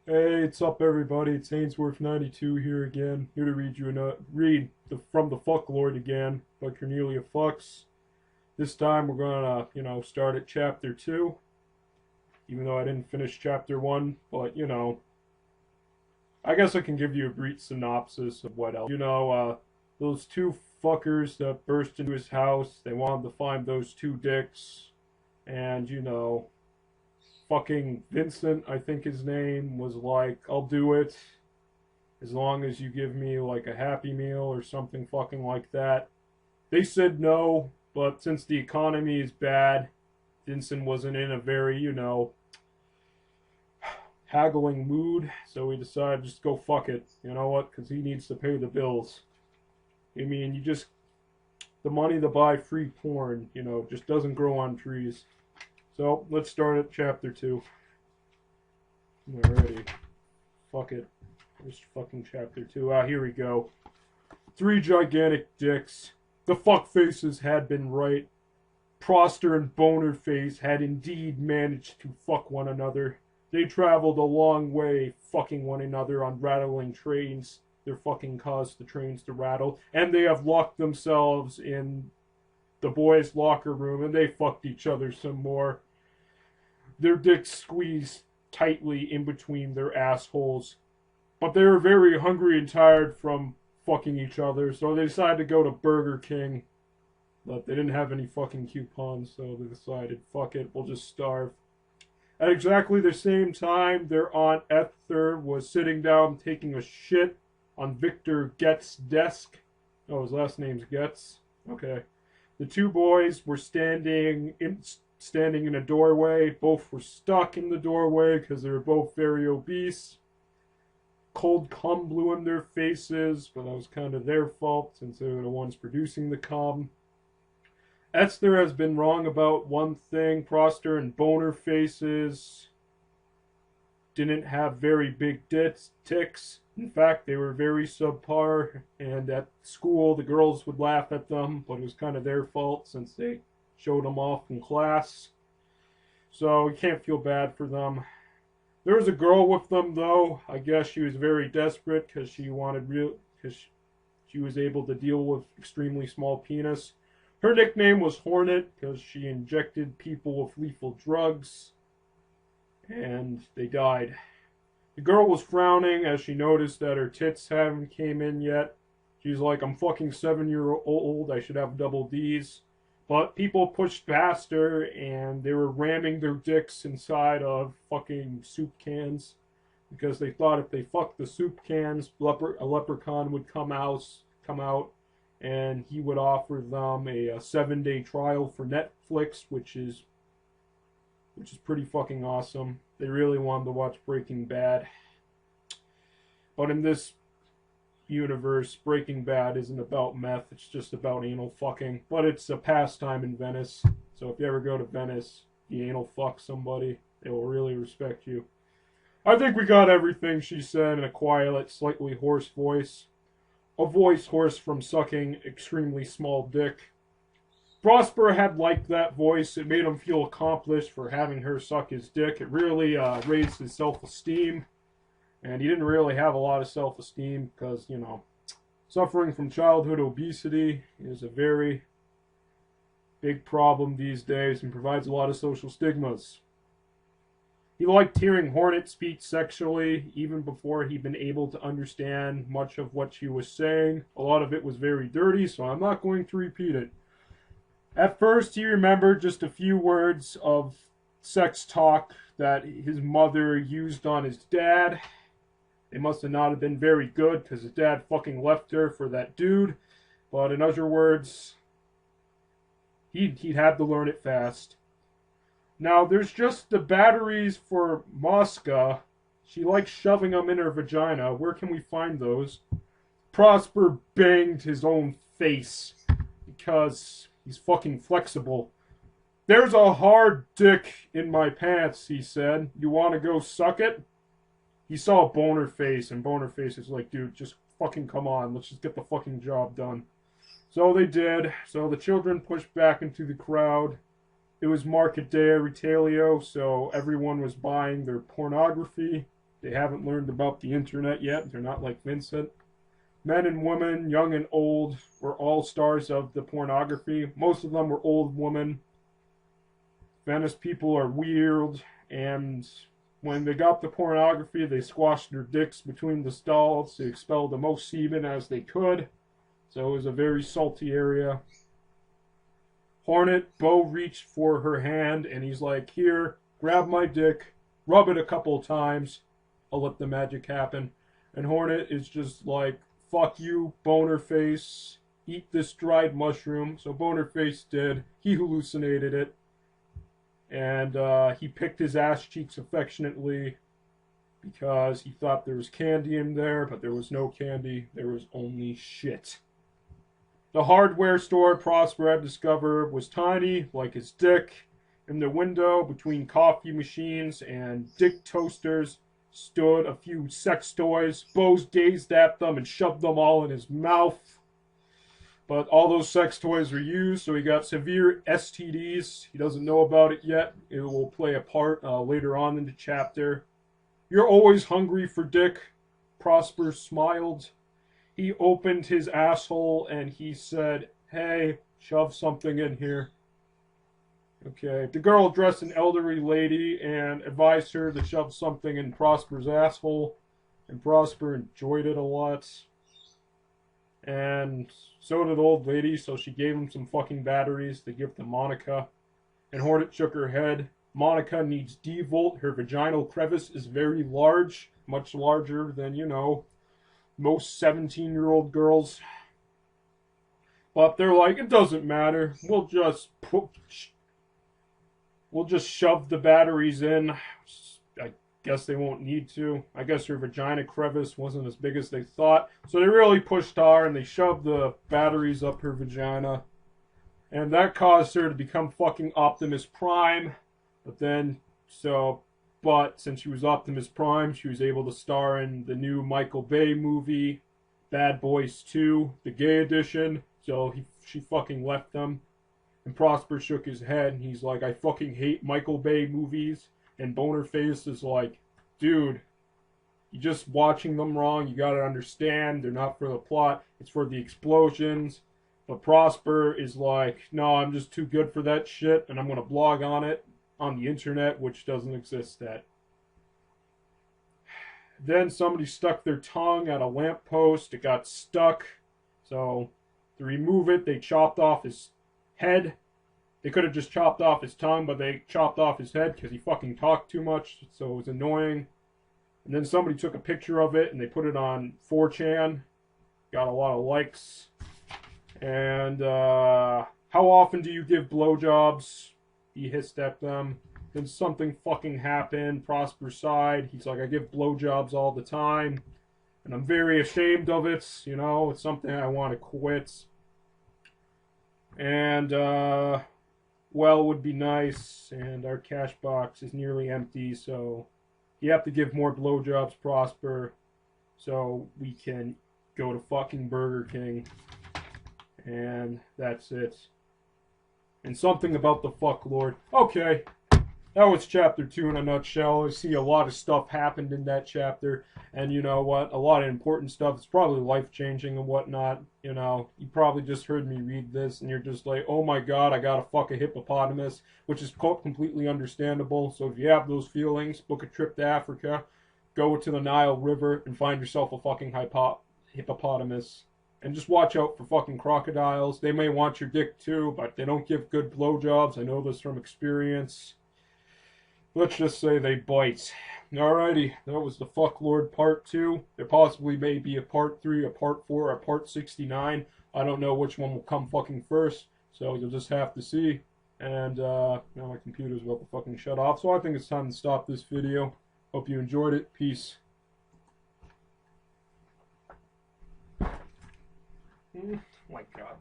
Hey, what's up, everybody? It's Ainsworth92 here again, here to from the Fuck Lord again by Cornelia Fucks. This time we're gonna, start at chapter 2, even though I didn't finish chapter 1, but, I guess I can give you a brief synopsis of what else. Those two fuckers that burst into his house, they wanted to find those two dicks, and, fucking Vincent, I think his name, was like, I'll do it as long as you give me like a Happy Meal or something fucking like that. They said no, but since the economy is bad, Vincent wasn't in a very, haggling mood, so we decided just go fuck it. You know what? Because he needs to pay the bills. I mean, the money to buy free porn, just doesn't grow on trees. So let's start at chapter 2. Alrighty. Fuck it. Just fucking chapter 2. Here we go. Three gigantic dicks. The fuckfaces had been right. Proster and Bonerface had indeed managed to fuck one another. They traveled a long way fucking one another on rattling trains. Their fucking caused the trains to rattle. And they have locked themselves in the boys' locker room and they fucked each other some more. Their dicks squeezed tightly in between their assholes. But they were very hungry and tired from fucking each other, so they decided to go to Burger King. But they didn't have any fucking coupons, so they decided, fuck it, we'll just starve. At exactly the same time, their Aunt Esther was sitting down taking a shit on Victor Getz' desk. Oh, his last name's Getz? Okay. The two boys were standing in a doorway. Both were stuck in the doorway because they were both very obese. Cold cum blew in their faces, but that was kind of their fault since they were the ones producing the cum. Esther has been wrong about one thing. Proster and Bonerfaces didn't have very big ticks. In fact, they were very subpar, and at school the girls would laugh at them, but it was kind of their fault since they showed them off in class. So you can't feel bad for them. There was a girl with them though. I guess she was very desperate because she was able to deal with extremely small penis. Her nickname was Hornet because she injected people with lethal drugs and they died. The girl was frowning as she noticed that her tits haven't came in yet. She's like, I'm fucking 7-year-old, I should have double D's. But people pushed past her and they were ramming their dicks inside of fucking soup cans because they thought if they fucked the soup cans, a leprechaun would come out and he would offer them a 7-day trial for Netflix, which is pretty fucking awesome. They really wanted to watch Breaking Bad. But in this universe, Breaking Bad isn't about meth, it's just about anal fucking. But it's a pastime in Venice, so if you ever go to Venice, you anal fuck somebody, they will really respect you. I think we got everything, she said in a quiet, slightly hoarse voice. A voice hoarse from sucking extremely small dick. Prosper had liked that voice. It made him feel accomplished for having her suck his dick. It really raised his self-esteem. And he didn't really have a lot of self-esteem because, suffering from childhood obesity is a very big problem these days and provides a lot of social stigmas. He liked hearing Hornet speak sexually even before he'd been able to understand much of what she was saying. A lot of it was very dirty, so I'm not going to repeat it. At first, he remembered just a few words of sex talk that his mother used on his dad. They must have not have been very good because his dad fucking left her for that dude. But in other words, he'd had to learn it fast. Now, there's just the batteries for Mosca. She likes shoving them in her vagina. Where can we find those? Prosper banged his own face because he's fucking flexible. There's a hard dick in my pants, he said. You want to go suck it? He saw Bonerface, and Bonerface is like, dude, just fucking come on. Let's just get the fucking job done. So they did. So the children pushed back into the crowd. It was Market Day at Retailio, so everyone was buying their pornography. They haven't learned about the internet yet. They're not like Vincent. Men and women, young and old, were all stars of the pornography. Most of them were old women. Venice people are weird, and when they got the pornography, they squashed their dicks between the stalls to expel the most semen as they could. So it was a very salty area. Hornet, Bo reached for her hand, and he's like, here, grab my dick, rub it a couple times, I'll let the magic happen. And Hornet is just like, fuck you, boner face, eat this dried mushroom. So boner face did. He hallucinated it. And he picked his ass cheeks affectionately because he thought there was candy in there, but there was no candy. There was only shit. The hardware store Prosper had discovered was tiny, like his dick. In the window between coffee machines and dick toasters stood a few sex toys. Bose gazed at them and shoved them all in his mouth. But all those sex toys were used, so he got severe STDs. He doesn't know about it yet. It will play a part later on in the chapter. You're always hungry for dick. Prosper smiled. He opened his asshole and he said, hey, shove something in here. Okay, the girl dressed an elderly lady and advised her to shove something in Prosper's asshole. And Prosper enjoyed it a lot. And so did the old lady, so she gave him some fucking batteries to give to Monica. And Hornet shook her head. Monica needs D-Volt. Her vaginal crevice is very large. Much larger than, you know, most 17-year-old girls. But they're like, it doesn't matter. We'll just shove the batteries in. I guess they won't need to. I guess her vagina crevice wasn't as big as they thought. So they really pushed hard and they shoved the batteries up her vagina. And that caused her to become fucking Optimus Prime. But since she was Optimus Prime, she was able to star in the new Michael Bay movie, Bad Boys 2, the gay edition. So she fucking left them. And Prosper shook his head and he's like, I fucking hate Michael Bay movies. And Bonerface is like, dude, you're just watching them wrong. You gotta understand, they're not for the plot. It's for the explosions. But Prosper is like, no, I'm just too good for that shit. And I'm gonna blog on it on the internet, which doesn't exist yet. Then somebody stuck their tongue at a lamppost. It got stuck. So to remove it, they chopped off his head. They could have just chopped off his tongue, but they chopped off his head because he fucking talked too much, so it was annoying. And then somebody took a picture of it and they put it on 4chan. Got a lot of likes. And how often do you give blowjobs? He hissed at them. Then something fucking happened. Prosper sighed. He's like, I give blowjobs all the time. And I'm very ashamed of it. You know, it's something I want to quit. And, well would be nice. And our cash box is nearly empty. So you have to give more blowjobs, Prosper. So we can go to fucking Burger King. And that's it. And something about the fuck lord. Okay, that was chapter 2 in a nutshell. I see a lot of stuff happened in that chapter. And you know what? A lot of important stuff. It's probably life-changing and whatnot. You know, you probably just heard me read this and you're just like, oh my god, I gotta fuck a hippopotamus. Which is completely understandable. So if you have those feelings, book a trip to Africa. Go to the Nile River and find yourself a fucking hippopotamus. And just watch out for fucking crocodiles. They may want your dick too, but they don't give good blowjobs. I know this from experience. Let's just say they bite. Alrighty, that was the Fuck Lord Part 2. There possibly may be a Part 3, a Part 4, or a Part 69. I don't know which one will come fucking first, so you'll just have to see. And now my computer's about to fucking shut off, so I think it's time to stop this video. Hope you enjoyed it. Peace. Oh my god,